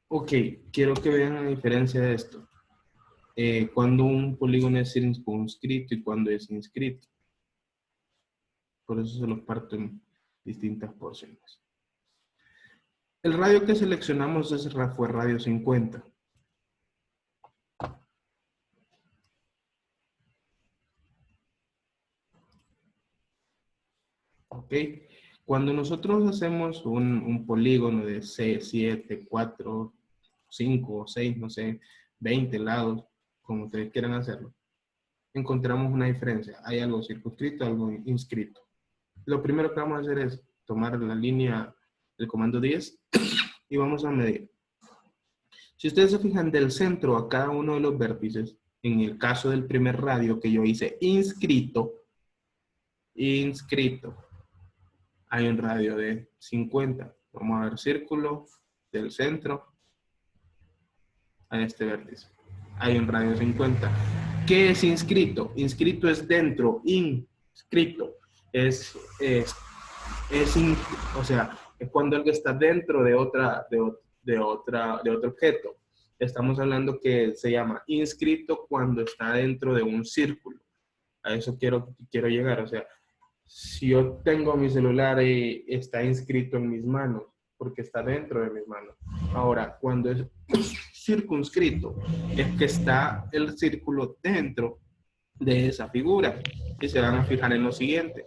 Ok, quiero que vean la diferencia de esto. Cuando un polígono es circunscrito y cuando es inscrito. Por eso se los parto en distintas porciones. El radio que seleccionamos fue radio 50. ¿Ok? Cuando nosotros hacemos un polígono de 6, 7, 4, 5, 6, no sé, 20 lados, como ustedes quieran hacerlo, encontramos una diferencia. Hay algo circunscrito, algo inscrito. Lo primero que vamos a hacer es tomar la línea del comando 10 y vamos a medir. Si ustedes se fijan del centro a cada uno de los vértices, en el caso del primer radio que yo hice inscrito, hay un radio de 50. Vamos a ver círculo del centro a este vértice. Hay un radio de 50. ¿Qué es inscrito? Inscrito es dentro, inscrito. O sea, es cuando algo está dentro de otro objeto. Estamos hablando que se llama inscrito cuando está dentro de un círculo. A eso quiero llegar. O sea, si yo tengo mi celular y está inscrito en mis manos, porque está dentro de mis manos. Ahora, cuando es circunscrito, es que está el círculo dentro de esa figura. Y se van a fijar en lo siguiente.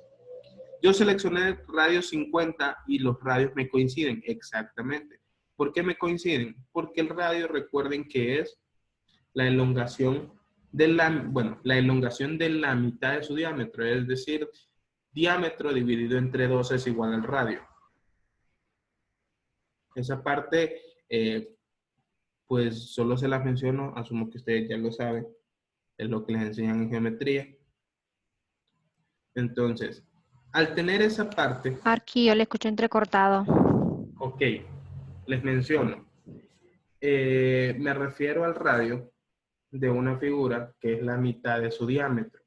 Yo seleccioné radio 50 y los radios me coinciden exactamente. ¿Por qué me coinciden? Porque el radio, recuerden que es la elongación la elongación de la mitad de su diámetro, es decir, diámetro dividido entre 2 es igual al radio. Esa parte, pues solo se la menciono, asumo que ustedes ya lo saben, es lo que les enseñan en geometría. Entonces, al tener esa parte... Aquí yo le escucho entrecortado. Ok, les menciono. Me refiero al radio de una figura que es la mitad de su diámetro.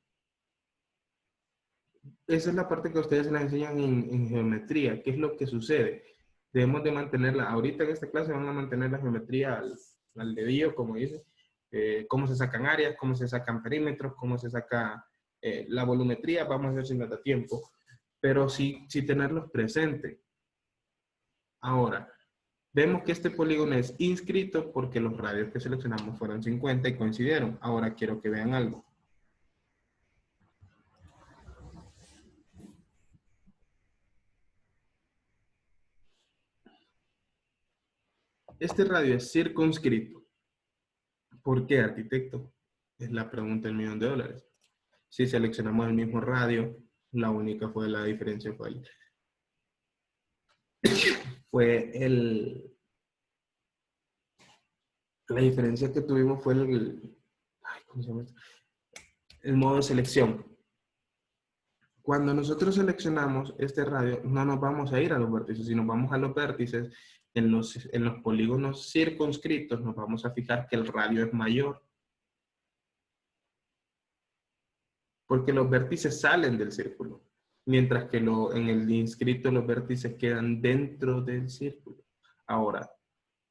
Esa es la parte que ustedes les enseñan en geometría. ¿Qué es lo que sucede? Debemos de mantenerla. Ahorita en esta clase van a mantener la geometría al dedillo, como dice. Cómo se sacan áreas, cómo se sacan perímetros, cómo se saca la volumetría. Vamos a ver si nos da tiempo. Pero sí tenerlos presentes. Ahora, vemos que este polígono es inscrito porque los radios que seleccionamos fueron 50 y coincidieron. Ahora quiero que vean algo. Este radio es circunscrito. ¿Por qué, arquitecto? Es la pregunta del $1.000.000. Si seleccionamos el mismo radio, la única diferencia la diferencia que tuvimos fue ¿cómo se llama esto? El modo de selección. Cuando nosotros seleccionamos este radio, no nos vamos a ir a los vértices, sino vamos a los vértices. En los polígonos circunscritos nos vamos a fijar que el radio es mayor. Porque los vértices salen del círculo. Mientras que en el inscrito los vértices quedan dentro del círculo. Ahora,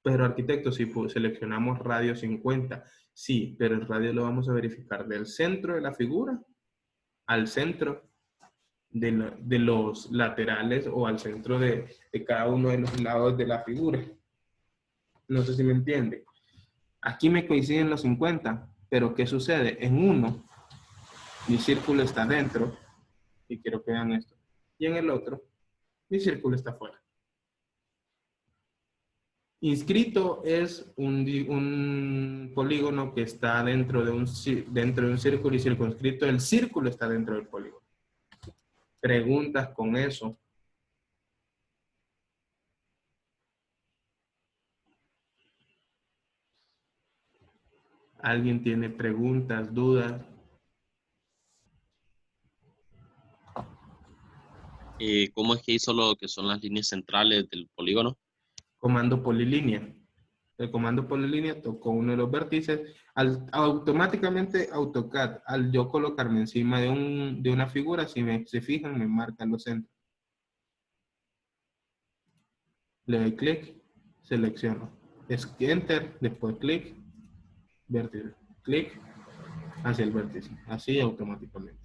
pero arquitecto, si seleccionamos radio 50, sí, pero el radio lo vamos a verificar del centro de la figura al centro de los laterales o al centro de cada uno de los lados de la figura. No sé si me entiende. Aquí me coinciden los 50, pero ¿qué sucede? En uno, mi círculo está dentro, y quiero que vean esto, y en el otro, mi círculo está afuera. Inscrito es un polígono que está dentro de un círculo y circunscrito, el círculo está dentro del polígono. Preguntas con eso. ¿Alguien tiene preguntas, dudas? ¿Cómo es que hizo lo que son las líneas centrales del polígono? Comando polilínea. El comando polilínea tocó uno de los vértices. Automáticamente AutoCAD, al yo colocarme encima de una figura, si se fijan, me marcan los centros. Le doy clic, selecciono. es enter, después clic, vértice, clic hacia el vértice, así automáticamente.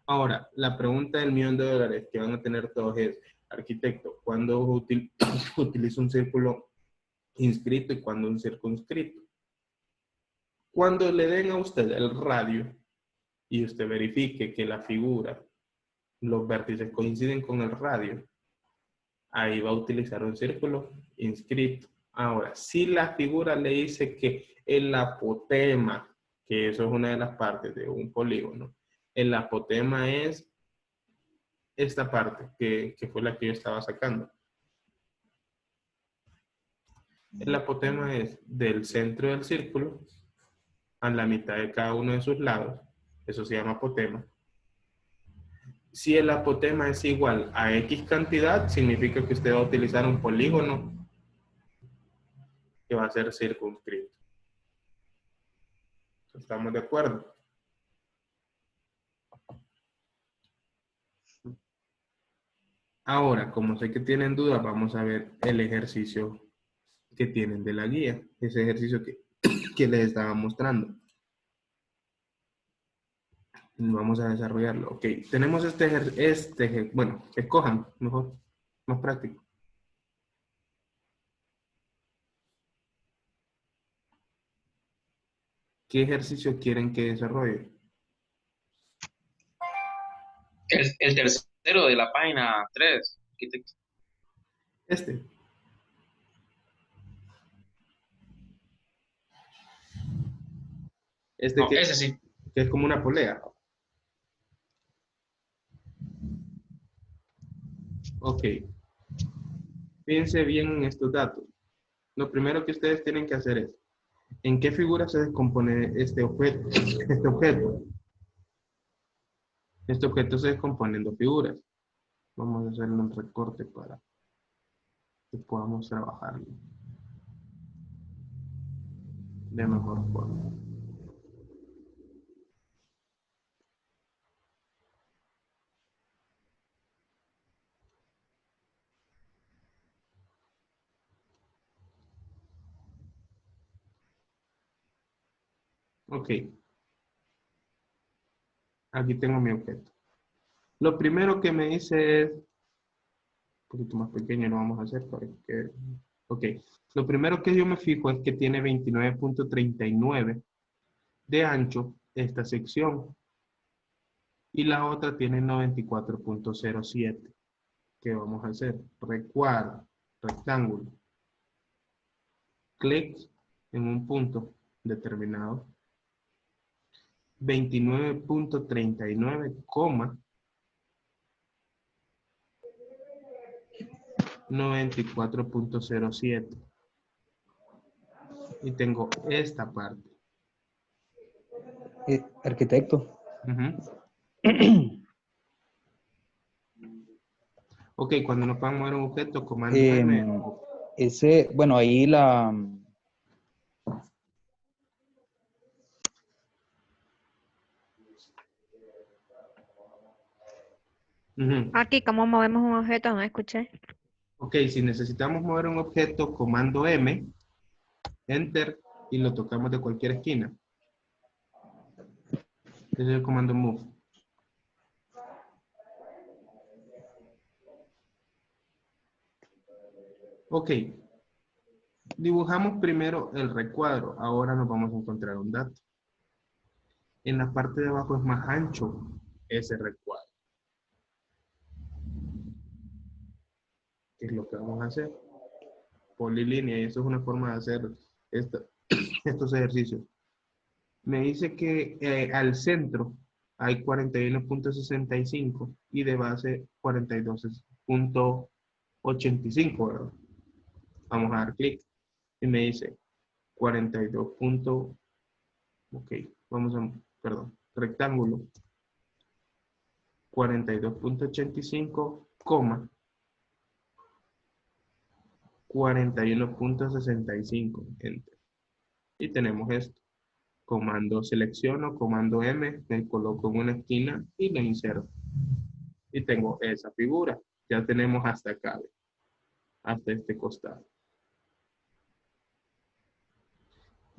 Ahora, la pregunta del $1.000.000 que van a tener todos es, arquitecto, ¿cuándo utilizo un círculo inscrito y cuándo un circunscrito? Cuando le den a usted el radio y usted verifique que la figura, los vértices coinciden con el radio, ahí va a utilizar un círculo inscrito. Ahora, si la figura le dice que el apotema, que eso es una de las partes de un polígono, el apotema es esta parte, que fue la que yo estaba sacando. El apotema es del centro del círculo a la mitad de cada uno de sus lados. Eso se llama apotema. Si el apotema es igual a X cantidad, significa que usted va a utilizar un polígono que va a ser circunscrito. ¿Estamos de acuerdo? Ahora, como sé que tienen dudas, vamos a ver el ejercicio que tienen de la guía. Ese ejercicio que les estaba mostrando. Vamos a desarrollarlo. Ok, tenemos bueno, escojan mejor, más práctico. ¿Qué ejercicio quieren que desarrolle? El tercero de la página 3, arquitecto. Este. Este No, que, ese sí. que es como una polea. Ok. Fíjense bien en estos datos. Lo primero que ustedes tienen que hacer es, ¿en qué figura se descompone este objeto? Este objeto. Este objeto se descompone en dos figuras. Vamos a hacerle un recorte para que podamos trabajarlo de mejor forma. Ok. Aquí tengo mi objeto. Lo primero que me dice es, un poquito más pequeño lo vamos a hacer para que... Ok. Lo primero que yo me fijo es que tiene 29.39 de ancho esta sección. Y la otra tiene 94.07. ¿Qué vamos a hacer? Recuadro, rectángulo. Clic en un punto determinado. 29.39, 94.07. Y tengo esta parte. Arquitecto. Ok, cuando nos van a mover un objeto, comando M. Bueno, ahí la... Aquí, ¿cómo movemos un objeto? No escuché. Ok, si necesitamos mover un objeto, comando M, Enter, y lo tocamos de cualquier esquina. Ese es el comando Move. Ok. Dibujamos primero el recuadro. Ahora nos vamos a encontrar un dato. En la parte de abajo es más ancho ese recuadro. ¿Qué es lo que vamos a hacer? Polilínea, y eso es una forma de hacer estos ejercicios. Me dice que al centro hay 41.65 y de base 42.85, ¿verdad? Vamos a dar clic y me dice 42. Ok, perdón, rectángulo 42.85, 41.65, enter. Y tenemos esto. Comando selecciono, comando M, me coloco en una esquina y lo inserto. Y tengo esa figura. Ya tenemos hasta acá, hasta este costado.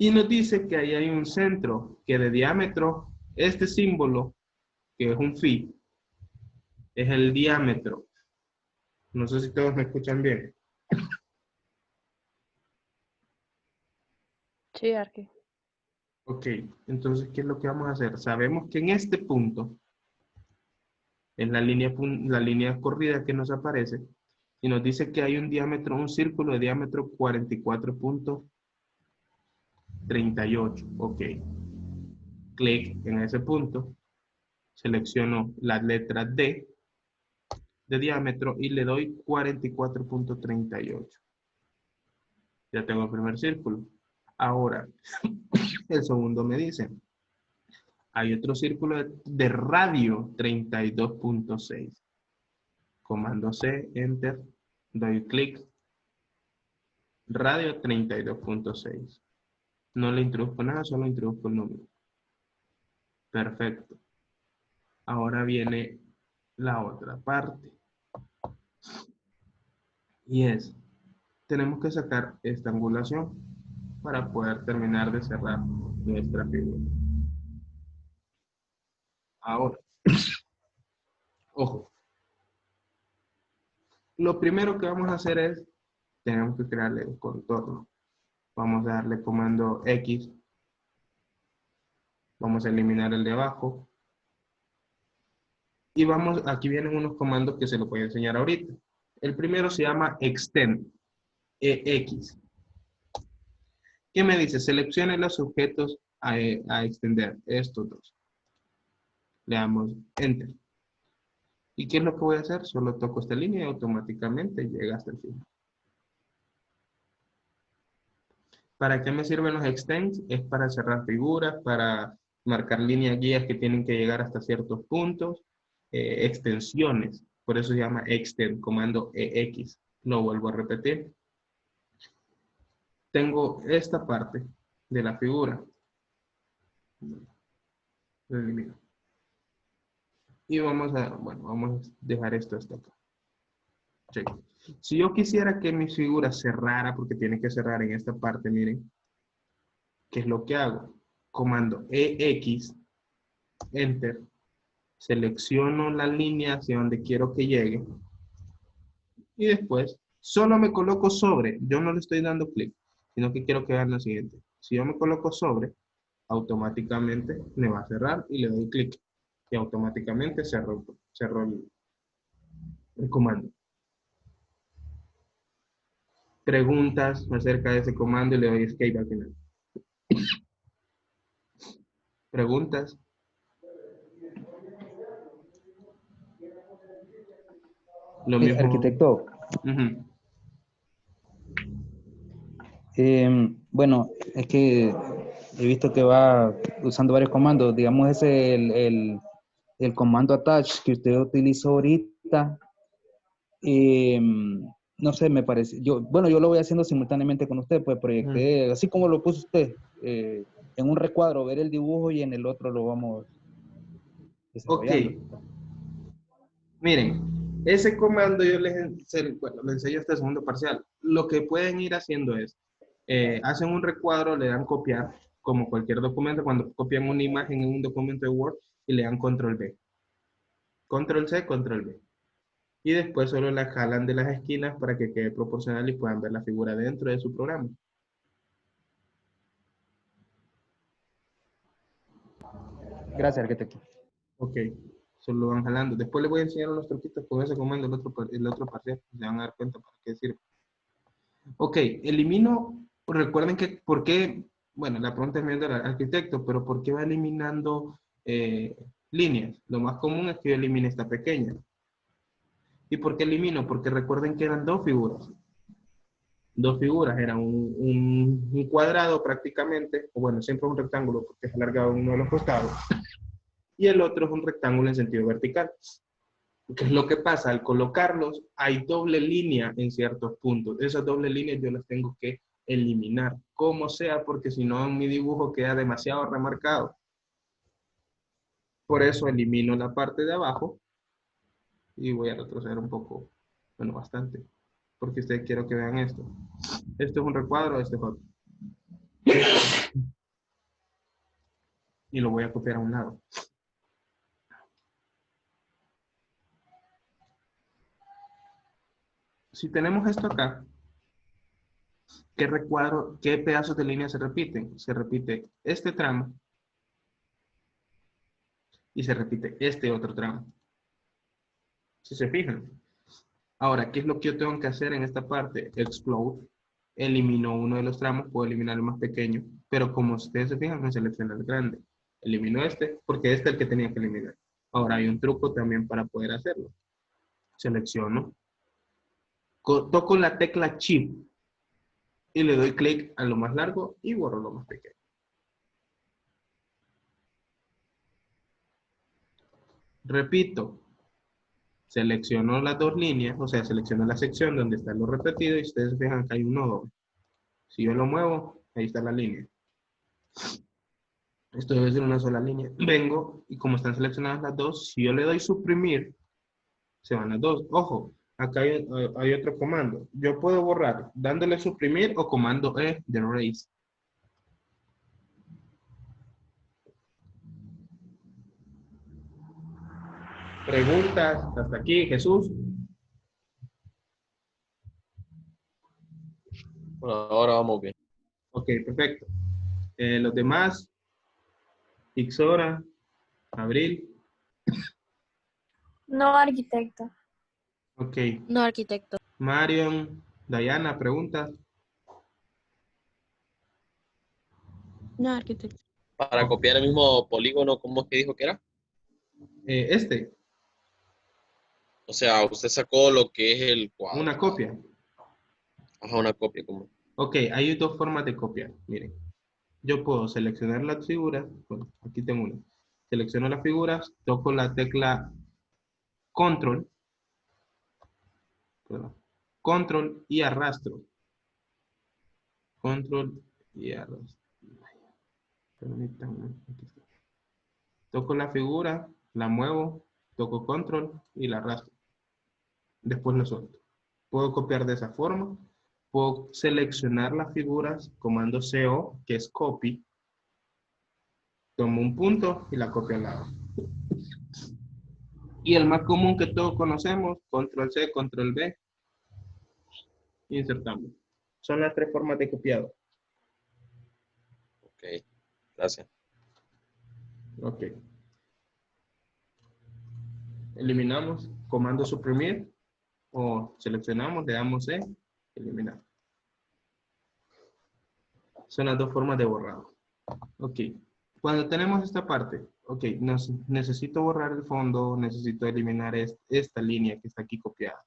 Y nos dice que ahí hay un centro que de diámetro, este símbolo, que es un phi, es el diámetro. No sé si todos me escuchan bien. Sí, Arqui. Ok, entonces, ¿qué es lo que vamos a hacer? Sabemos que en este punto, es la línea corrida que nos aparece, y nos dice que hay un diámetro, un círculo de diámetro 44.38. Ok, clic en ese punto, selecciono la letra D de diámetro y le doy 44.38. Ya tengo el primer círculo. Ahora, el segundo me dice, hay otro círculo de radio 32.6. Comando C, Enter, doy clic, radio 32.6. No le introduzco nada, solo introduzco el número. Perfecto. Ahora viene la otra parte. Y es, tenemos que sacar esta angulación para poder terminar de cerrar nuestra figura. Ahora, ojo. Lo primero que vamos a hacer es, tenemos que crearle el contorno. Vamos a darle comando X. Vamos a eliminar el de abajo. Y vamos, aquí vienen unos comandos que se los voy a enseñar ahorita. El primero se llama extend, EX. ¿Qué me dice? Seleccione los objetos a extender, estos dos. Le damos Enter. ¿Y qué es lo que voy a hacer? Solo toco esta línea y automáticamente llega hasta el final. ¿Para qué me sirven los extends? Es para cerrar figuras, para marcar líneas guías que tienen que llegar hasta ciertos puntos, extensiones. Por eso se llama extend, comando EX. Lo vuelvo a repetir. Tengo esta parte de la figura. Lo elimino. Y vamos a dejar esto hasta acá. Sí. Si yo quisiera que mi figura cerrara, porque tiene que cerrar en esta parte, miren, ¿qué es lo que hago? Comando EX, Enter, selecciono la línea hacia donde quiero que llegue, y después solo me coloco sobre, yo no le estoy dando clic, sino que quiero que vean lo siguiente. Si yo me coloco sobre, automáticamente me va a cerrar y le doy clic, y automáticamente cerró el comando. Preguntas acerca de ese comando y le doy escape al final. Preguntas. Lo mismo. Arquitecto, Ujú. bueno, es que he visto que va usando varios comandos. Digamos, ese el comando attach que usted utilizó ahorita. No sé, me parece. Bueno, yo lo voy haciendo simultáneamente con usted, pues proyecté, así como lo puso usted, en un recuadro, ver el dibujo y en el otro lo vamos desarrollando. Ok. Miren, ese comando yo les enseño este segundo parcial. Lo que pueden ir haciendo es, hacen un recuadro, le dan copiar, como cualquier documento, cuando copian una imagen en un documento de Word, y le dan control V. Control C, control V. Y después solo la jalan de las esquinas para que quede proporcional y puedan ver la figura dentro de su programa. Gracias, arquitecto. Ok, solo lo van jalando. Después les voy a enseñar unos truquitos con ese comando, el otro parcial, se van a dar cuenta para qué sirve. Ok, elimino, recuerden que, ¿por qué? Bueno, la pregunta es del arquitecto, pero ¿por qué va eliminando líneas? Lo más común es que yo elimine esta pequeña. ¿Y por qué elimino? Porque recuerden que eran dos figuras. Dos figuras, era un cuadrado prácticamente, o bueno, siempre un rectángulo porque es alargado en uno de los costados, y el otro es un rectángulo en sentido vertical. ¿Qué es lo que pasa? Al colocarlos, hay doble línea en ciertos puntos. Esas dobles líneas yo las tengo que eliminar, como sea, porque si no mi dibujo queda demasiado remarcado. Por eso elimino la parte de abajo y voy a retroceder un poco, bueno, bastante, porque ustedes quiero que vean esto. Esto es un recuadro, este es otro. y lo voy a copiar a un lado. Si tenemos esto acá, ¿qué recuadro, qué pedazos de línea se repiten? Se repite este tramo y se repite este otro tramo. Si se fijan. Ahora, ¿qué es lo que yo tengo que hacer en esta parte? Explode. Elimino uno de los tramos, puedo eliminar el más pequeño, pero como ustedes se fijan, me selecciona el grande. Elimino este, porque este es el que tenía que eliminar. Ahora hay un truco también para poder hacerlo. Selecciono. Toco la tecla Shift y le doy clic a lo más largo y borro lo más pequeño. Repito, selecciono las dos líneas, o sea, selecciono la sección donde está lo repetido y ustedes fijan que hay un nodo. Si yo lo muevo, ahí está la línea. Esto debe ser una sola línea. Vengo y como están seleccionadas las dos, si yo le doy suprimir, se van las dos. Ojo, acá hay otro comando. Yo puedo borrar dándole suprimir o comando E de erase. Preguntas hasta aquí, Jesús. Bueno, ahora vamos bien. Ok, perfecto. Los demás, Ixora, Abril. No, arquitecto. Ok. No, arquitecto. Marion, Diana, preguntas. No, arquitecto. Para copiar el mismo polígono, ¿cómo es que dijo que era? Este, O sea, usted sacó lo que es el cuadro. una copia. Ajá, una copia. Como. Ok, hay dos formas de copiar. Miren, yo puedo seleccionar las figuras. Bueno, aquí tengo una. Selecciono las figuras, toco la tecla Control. Perdón, Control y arrastro. Control y arrastro. Permítanme. Aquí está. Toco la figura, la muevo, toco Control y la arrastro. Después lo suelto. Puedo copiar de esa forma. Puedo seleccionar las figuras, comando CO, que es copy. Tomo un punto y la copio al lado. Y el más común que todos conocemos, control C, control V, insertamos. Son las tres formas de copiado. Ok, gracias. Ok. Eliminamos, comando suprimir, o seleccionamos, le damos C, eliminar. Son las dos formas de borrado. Ok. Cuando tenemos esta parte, ok, necesito borrar el fondo, necesito eliminar esta línea que está aquí copiada.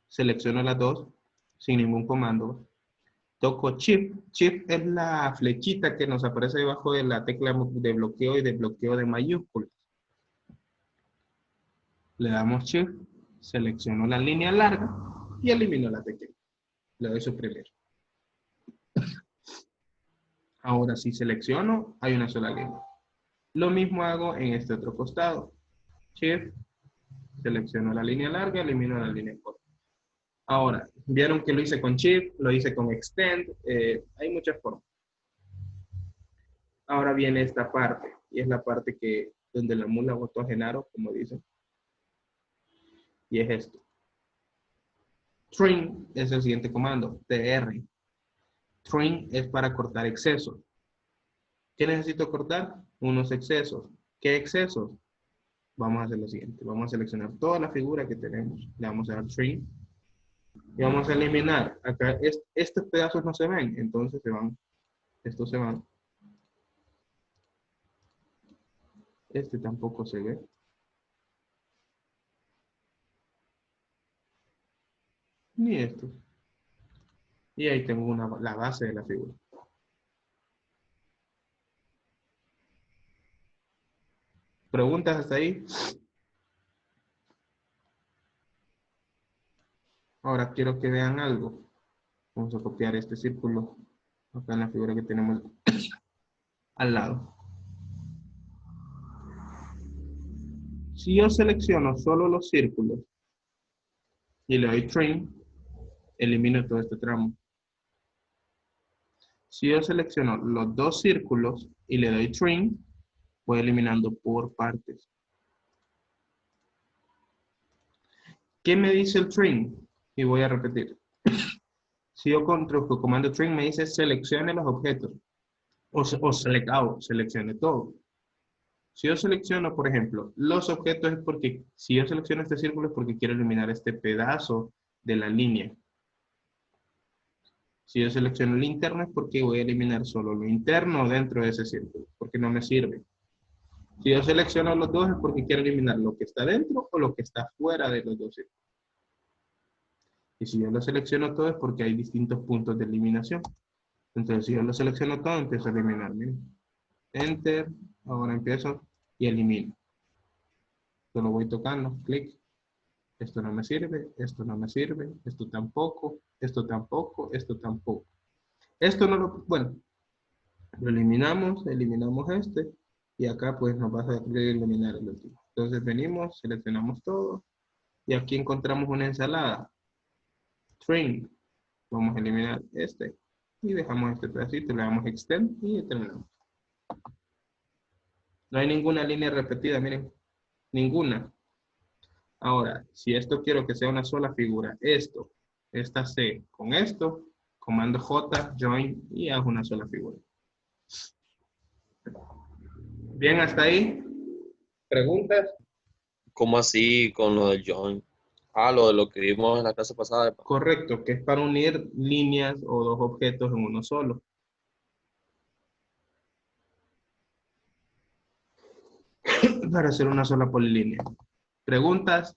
Selecciono las dos, sin ningún comando. Toco Shift. Shift es la flechita que nos aparece debajo de la tecla de bloqueo y de bloqueo de mayúsculas. Le damos Shift, selecciono la línea larga y elimino la pequeña. Le doy suprimir. Ahora si selecciono, hay una sola línea. Lo mismo hago en este otro costado. Shift, selecciono la línea larga, elimino la línea corta. Ahora, vieron que lo hice con Shift, lo hice con Extend, hay muchas formas. Ahora viene esta parte, y es la parte que, donde la mula votó a Genaro, como dicen. Y es esto. Trim es el siguiente comando, TR. Trim es para cortar excesos. ¿Qué necesito cortar? Unos excesos. ¿Qué excesos? Vamos a hacer lo siguiente. Vamos a seleccionar toda la figura que tenemos. Le vamos a dar Trim. Y vamos a eliminar. Acá estos pedazos no se ven, entonces se van. Estos se van. Este tampoco se ve. Ni estos. Y ahí tengo la base de la figura. ¿Preguntas hasta ahí? Ahora quiero que vean algo. Vamos a copiar este círculo acá en la figura que tenemos al lado. Si yo selecciono solo los círculos y le doy Trim, elimino todo este tramo. Si yo selecciono los dos círculos y le doy Trim, voy eliminando por partes. ¿Qué me dice el trim? Y voy a repetir. Si yo introduzco comando trim, me dice seleccione los objetos. O select out, seleccione todo. Si yo selecciono, por ejemplo, los objetos es porque, si yo selecciono este círculo es porque quiero eliminar este pedazo de la línea. Si yo selecciono el interno es porque voy a eliminar solo lo interno dentro de ese círculo, porque no me sirve. Si yo selecciono los dos es porque quiero eliminar lo que está dentro o lo que está fuera de los dos círculos. Y si yo lo selecciono todo es porque hay distintos puntos de eliminación. Entonces, si yo lo selecciono todo, empiezo a eliminar. Miren. Enter, ahora empiezo y elimino. Solo voy tocando, clic. Esto no me sirve, esto no me sirve, esto tampoco, esto tampoco, esto tampoco. Esto no lo, bueno, lo eliminamos, eliminamos este, y acá pues nos va a eliminar el último. Entonces venimos, seleccionamos todo, y aquí encontramos una ensalada. Trim. Vamos a eliminar este, y dejamos este pedacito, le damos extend, y terminamos. No hay ninguna línea repetida, miren, ninguna. Ahora, si esto quiero que sea una sola figura, esta C con esto, comando J, join, y hago una sola figura. Bien, hasta ahí. ¿Preguntas? ¿Cómo así con lo del join? Ah, lo de lo que vimos en la clase pasada. Correcto, que es para unir líneas o dos objetos en uno solo. Para hacer una sola polilínea. ¿Preguntas?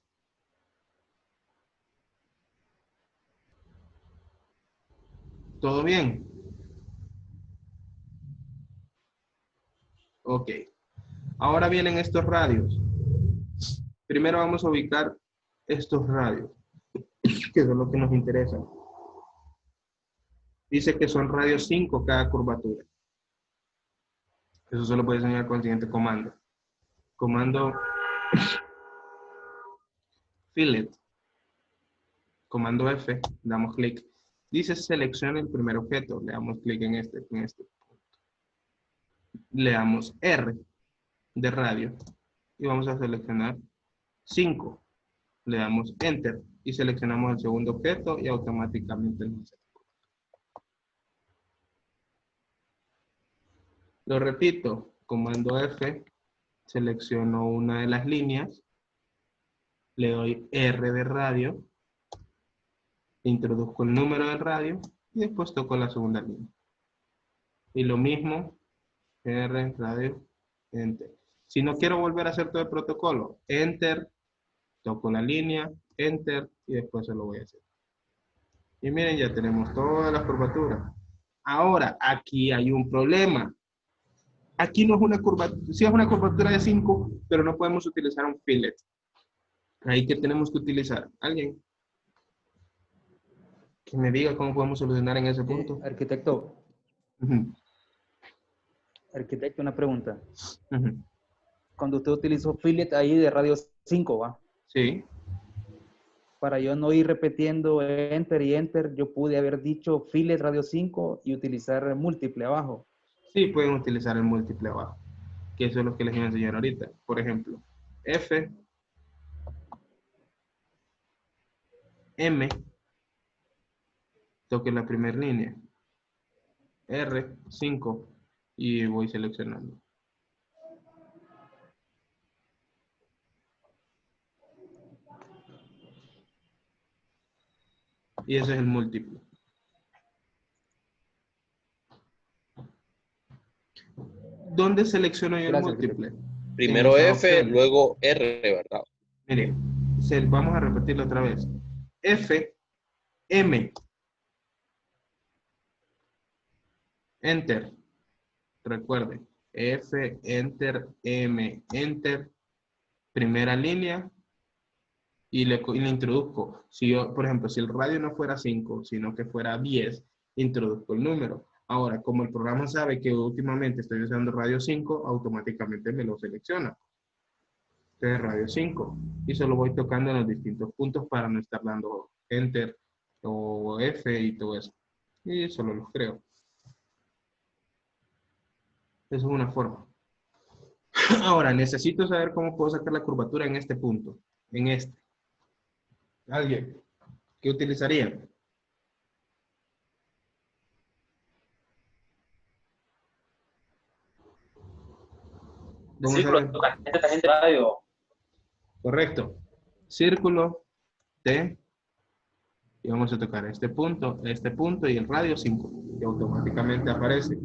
¿Todo bien? Ok. Ahora vienen estos radios. Primero vamos a ubicar estos radios, que son los que nos interesan. Dice que son radios 5 cada curvatura. Eso solo puede enseñar con el siguiente comando. Comando fillet. Comando F, damos clic. Dice seleccione el primer objeto. Le damos clic en este punto. Le damos R de radio y vamos a seleccionar 5. Le damos Enter y seleccionamos el segundo objeto y automáticamente nos hace. Lo repito, comando F, selecciono una de las líneas, le doy R de radio, introduzco el número del radio y después toco la segunda línea. Y lo mismo, R, radio, Enter. Si no quiero volver a hacer todo el protocolo, Enter, toco la línea, Enter y después se lo voy a hacer. Y miren, ya tenemos todas las curvaturas. Ahora, aquí hay un problema. Aquí no es una curvatura, sí es una curvatura de 5, pero no podemos utilizar un fillet. Ahí que tenemos que utilizar. ¿Alguien que me diga cómo podemos solucionar en ese punto? Arquitecto, Ujú, arquitecto, una pregunta. ujú. Cuando usted utilizó fillet ahí de radio 5, ¿va? Sí, Para yo no ir repitiendo enter y enter, yo pude haber dicho fillet radio 5 y utilizar múltiple abajo. sí pueden utilizar el múltiple abajo, que eso es lo que les voy a enseñar ahorita. Por ejemplo, F, M, toque la primera línea, R, 5, y voy seleccionando. Y ese es el múltiplo. ¿Dónde selecciono yo el Gracias, múltiple? Primero En esa F, opción. luego R, ¿verdad? Miren, vamos a repetirlo otra vez. F, M, Enter. Recuerden, F, Enter, M, Enter. Primera línea y le introduzco. Si yo, por ejemplo, si el radio no fuera 5, sino que fuera 10, introduzco el número. Ahora, como el programa sabe que últimamente estoy usando radio 5, automáticamente me lo selecciona. Entonces, radio 5. Y solo voy tocando en los distintos puntos para no estar dando Enter o F y todo eso. Y solo los creo. Esa es una forma. Ahora, necesito saber cómo puedo sacar la curvatura en este punto. En este. ¿Alguien? ¿Qué utilizaría? Vamos a ver. Tangente radio. Correcto. Círculo T. Y vamos a tocar este punto y el radio 5. Y automáticamente aparece.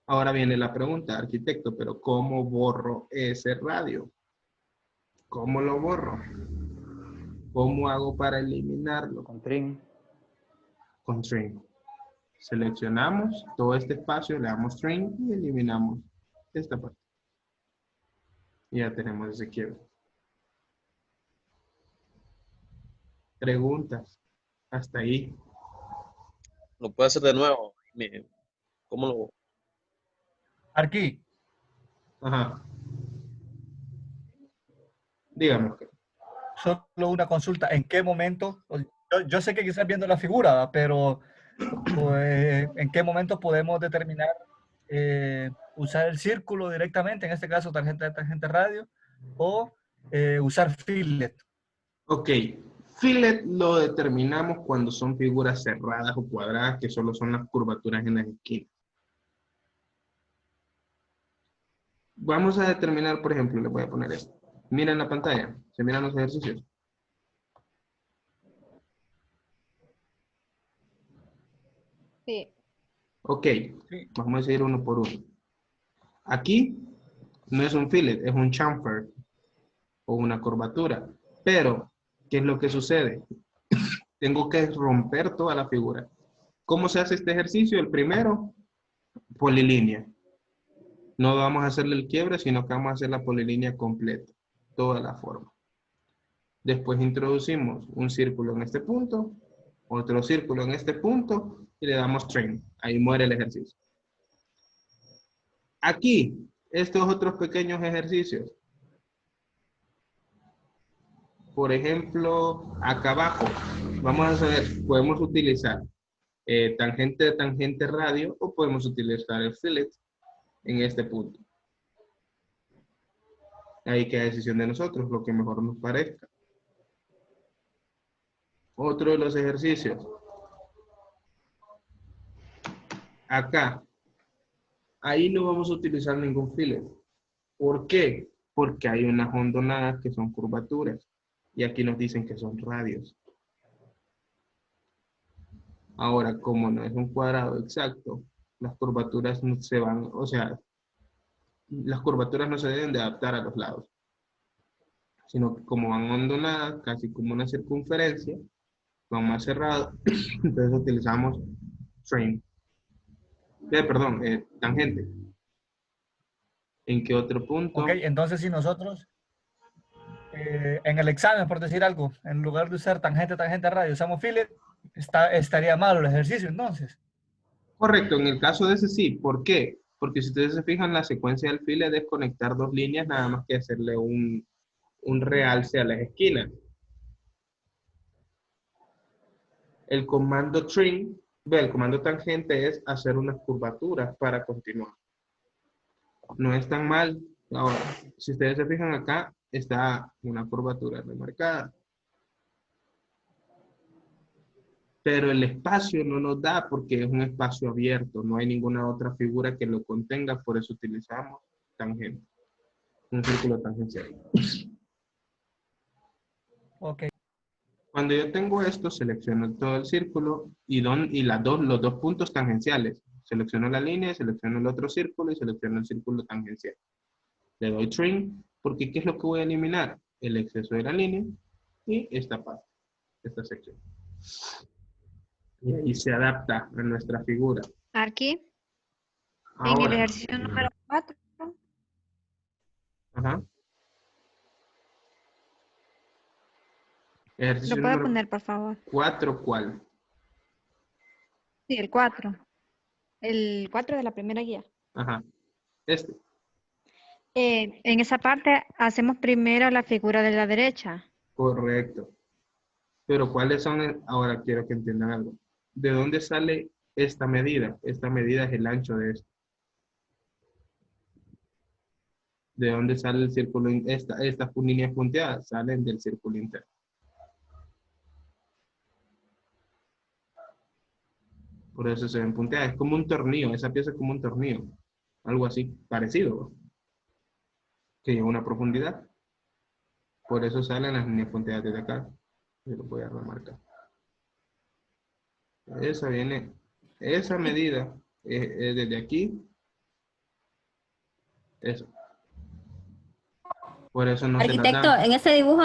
Ahora viene la pregunta, arquitecto, pero ¿cómo borro ese radio? ¿Cómo lo borro? ¿Cómo hago para eliminarlo? Con trim. Con trim. Seleccionamos todo este espacio, le damos trim y eliminamos esta parte. Y ya tenemos ese quiebre. Preguntas. Hasta ahí. ¿Lo puede hacer de nuevo? ¿Cómo lo...? Aquí, Ajá. Dígame. solo una consulta. ¿En qué momento? Yo sé que quizás viendo la figura, ¿verdad? Pero pues, ¿en qué momento podemos determinar usar el círculo directamente, en este caso tarjeta radio, o usar fillet? Ok. Fillet lo determinamos cuando son figuras cerradas o cuadradas, que solo son las curvaturas en las esquinas. Vamos a determinar, por ejemplo, le voy a poner esto. Miren la pantalla, se miran los ejercicios. Sí. Ok, vamos a seguir uno por uno. Aquí no es un fillet, es un chamfer o una curvatura. Pero, ¿qué es lo que sucede? Tengo que romper toda la figura. ¿Cómo se hace este ejercicio? El primero, polilínea. No vamos a hacerle el quiebre, sino que vamos a hacer la polilínea completa, toda la forma. Después introducimos un círculo en este punto, otro círculo en este punto, y le damos trim. Ahí muere el ejercicio. Aquí, estos otros pequeños ejercicios. Por ejemplo, acá abajo, vamos a saber, podemos utilizar tangente radio, o podemos utilizar el fillet en este punto. Ahí queda decisión de nosotros, lo que mejor nos parezca. Otro de los ejercicios. Acá. Ahí no vamos a utilizar ningún fillet. ¿Por qué? Porque hay unas hondonadas que son curvaturas. Y aquí nos dicen que son radios. Ahora, como no es un cuadrado exacto, las curvaturas no se van, o sea, las curvaturas no se deben de adaptar a los lados. Sino que como van hondonadas, casi como una circunferencia, van más cerrados, entonces utilizamos trim. Perdón, tangente. ¿En qué otro punto? Ok, entonces si nosotros en el examen, por decir algo, en lugar de usar tangente radio, usamos fillet, estaría malo el ejercicio entonces. Correcto, en el caso de ese sí. ¿Por qué? Porque si ustedes se fijan, la secuencia del fillet es conectar dos líneas, nada más que hacerle un realce a las esquinas. El comando trim, el comando tangente es hacer unas curvaturas para continuar. No es tan mal. Ahora, si ustedes se fijan acá, está una curvatura remarcada. Pero el espacio no nos da porque es un espacio abierto. No hay ninguna otra figura que lo contenga, por eso utilizamos tangente. Un círculo tangencial. Ok. Cuando yo tengo esto, selecciono todo el círculo y los dos puntos tangenciales. Selecciono la línea, selecciono el otro círculo y selecciono el círculo tangencial. Le doy trim, porque ¿qué es lo que voy a eliminar? El exceso de la línea y esta parte, esta sección. Y ahí se adapta a nuestra figura. Aquí, en el Ahora, ejercicio número 4, ajá. ¿lo Ejercicio puede número poner, por favor? 4, ¿cuál? Sí, el 4. El 4 de la primera guía. Ajá. Este. En esa parte hacemos primero la figura de la derecha. Correcto. Pero ¿cuáles son? Ahora quiero que entiendan algo. ¿De dónde sale esta medida? Esta medida es el ancho de esto. ¿De dónde sale el círculo? Estas líneas punteadas salen del círculo interno. Por eso se ven punteadas. Es como un tornillo. Esa pieza es como un tornillo. Algo así parecido, ¿no? Que lleva una profundidad. Por eso salen las líneas punteadas desde acá. Yo lo voy a remarcar. Esa viene, esa medida es desde aquí. Eso. Por eso no se las Arquitecto, dan. en ese dibujo,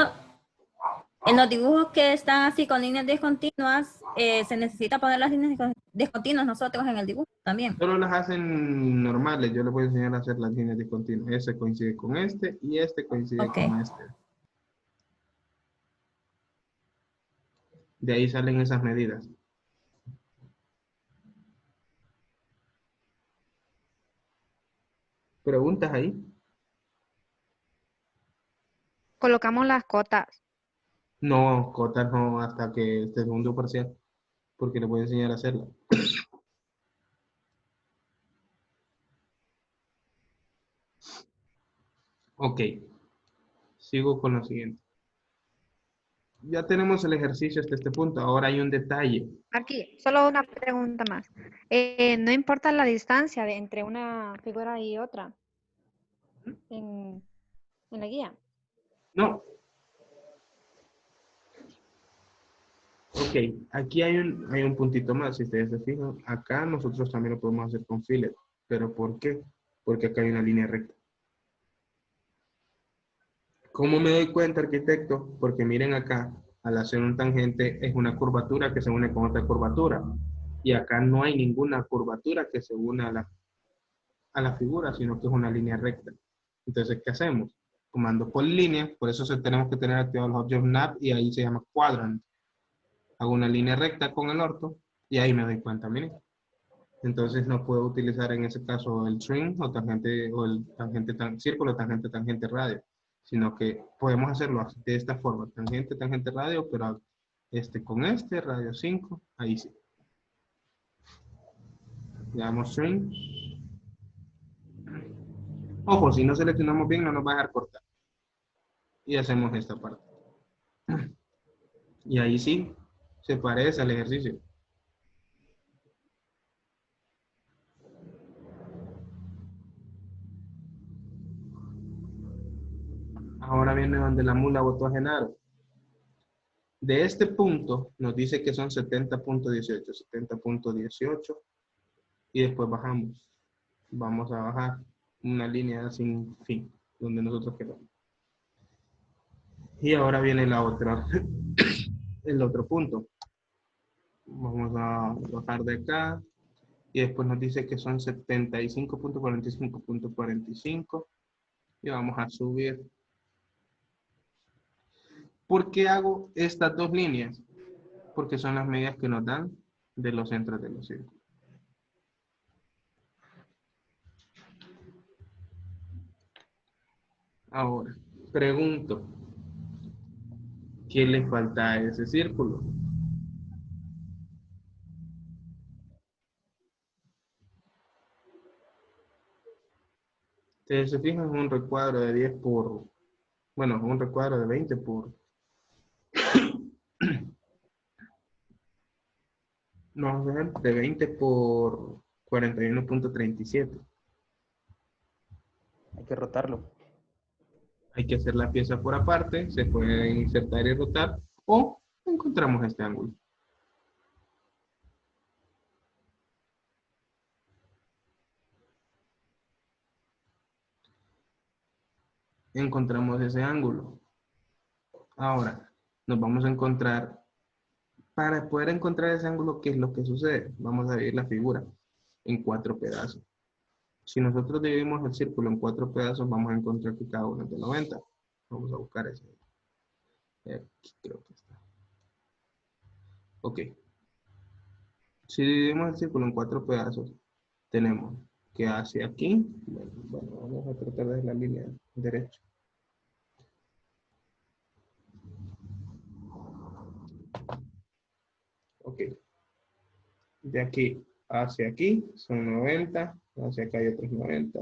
en los dibujos que están así con líneas discontinuas, se necesita poner las líneas discontinuas nosotros en el dibujo también. Solo las hacen normales. Yo les voy a enseñar a hacer las líneas discontinuas. Ese coincide con este y este coincide Ok. con este. De ahí salen esas medidas. ¿Preguntas ahí? Colocamos las cotas. No, cotas no, hasta que esté segundo parcial. Porque les voy a enseñar a hacerlo. Ok. Sigo con lo siguiente. Ya tenemos el ejercicio hasta este punto. Ahora hay un detalle. Aquí, solo una pregunta más. No importa la distancia entre una figura y otra en la guía. No. Ok, aquí hay un puntito más. Si ustedes se fijan, acá nosotros también lo podemos hacer con fillet. ¿Pero por qué? Porque acá hay una línea recta. ¿Cómo me doy cuenta, arquitecto? Porque miren acá, al hacer un tangente es una curvatura que se une con otra curvatura. Y acá no hay ninguna curvatura que se una a la figura, sino que es una línea recta. Entonces, ¿qué hacemos? Comando por línea, por eso tenemos que tener activados los Object Nav y ahí se llama quadrant. Hago una línea recta con el orto y ahí me doy cuenta, miren. Entonces no puedo utilizar en ese caso el string o tangente o el tangente círculo, tangente, tangente, radio, sino que podemos hacerlo de esta forma, tangente, tangente, radio, pero con radio 5, ahí sí. Le damos string. Ojo, si no seleccionamos bien no nos va a dejar cortar. Y hacemos esta parte. Y ahí sí, se parece al ejercicio. Ahora viene donde la mula botó a Genaro. De este punto nos dice que son 70.18, 70.18 y después bajamos. Vamos a bajar una línea sin fin, donde nosotros queramos. Y ahora viene la otra, el otro punto. Vamos a bajar de acá y después nos dice que son 75.45.45 y vamos a subir. ¿Por qué hago estas dos líneas? Porque son las medidas que nos dan de los centros de los círculos. Ahora, pregunto, ¿qué le falta a ese círculo? Ustedes se fijan en un recuadro de 10 por, bueno, un recuadro de 20 por, no, vamos a ver, de 20 por 41.37. Hay que rotarlo. Hay que hacer la pieza por aparte, se puede insertar y rotar, o encontramos este ángulo. Encontramos ese ángulo. Ahora, nos vamos a encontrar, para poder encontrar ese ángulo, ¿qué es lo que sucede? Vamos a dividir la figura en 4 pedazos. Si nosotros dividimos el círculo en 4 pedazos, vamos a encontrar que cada uno es de 90. Vamos a buscar ese. Aquí creo que está. Ok. Si dividimos el círculo en 4 pedazos, tenemos que hacia aquí, bueno, vamos a tratar de la línea derecha. Ok. De aquí hacia aquí son 90, hacia acá hay otros 90.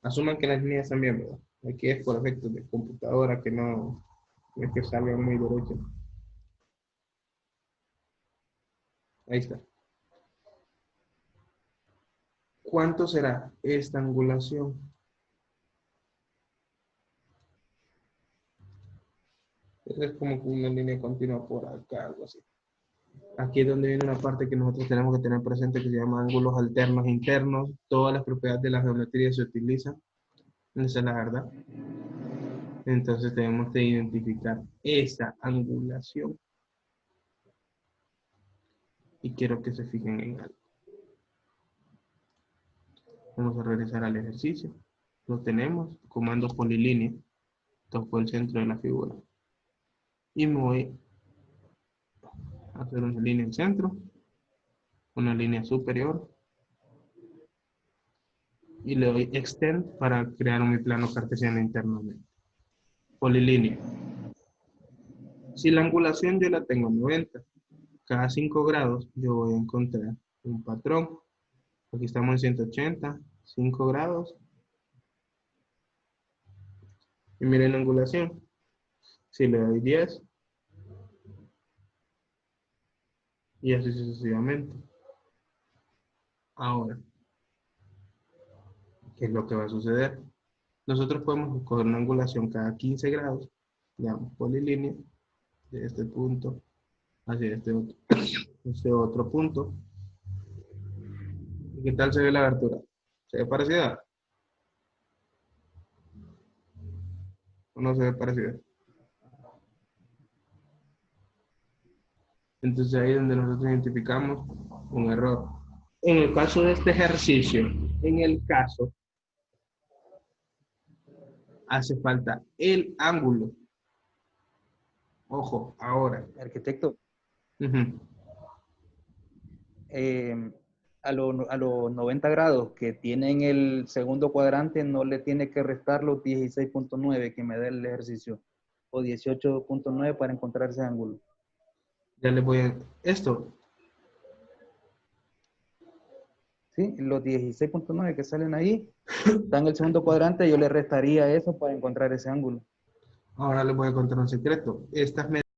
Asuman que las líneas están bien, ¿verdad? Aquí es por efectos de computadora que no es que salgan muy derechas. Ahí está. ¿Cuánto será esta angulación? Es como que una línea continua por acá, algo así. Aquí es donde viene una parte que nosotros tenemos que tener presente que se llama ángulos alternos e internos. Todas las propiedades de la geometría se utilizan. Esa es la verdad. Entonces tenemos que identificar esa angulación. Y quiero que se fijen en algo. Vamos a regresar al ejercicio. Lo tenemos, comando polilínea. Toco el centro de la figura. Y me voy a hacer una línea en centro. Una línea superior. Y le doy extend para crear mi plano cartesiano internamente. Polilínea. Si la angulación yo la tengo en 90, cada 5 grados yo voy a encontrar un patrón. Aquí estamos en 180, 5 grados. Y miren la angulación. Si le doy 10, y así sucesivamente. Ahora, ¿qué es lo que va a suceder? Nosotros podemos coger una angulación cada 15 grados, digamos, polilínea, de este punto hacia este otro punto. ¿Y qué tal se ve la abertura? ¿Se ve parecida? ¿O no se ve parecida? Entonces ahí es donde nosotros identificamos un error. En el caso de este ejercicio, en el caso, hace falta el ángulo. Ojo, ahora. Arquitecto, Ujú. a los 90 grados que tienen el segundo cuadrante, no le tiene que restar los 16.9 que me da el ejercicio, o 18.9 para encontrar ese ángulo. Ya les voy a... Esto, ¿Sí? Los 16.9 que salen ahí, están en el segundo cuadrante, yo le restaría eso para encontrar ese ángulo. ahora les voy a contar un secreto. Estas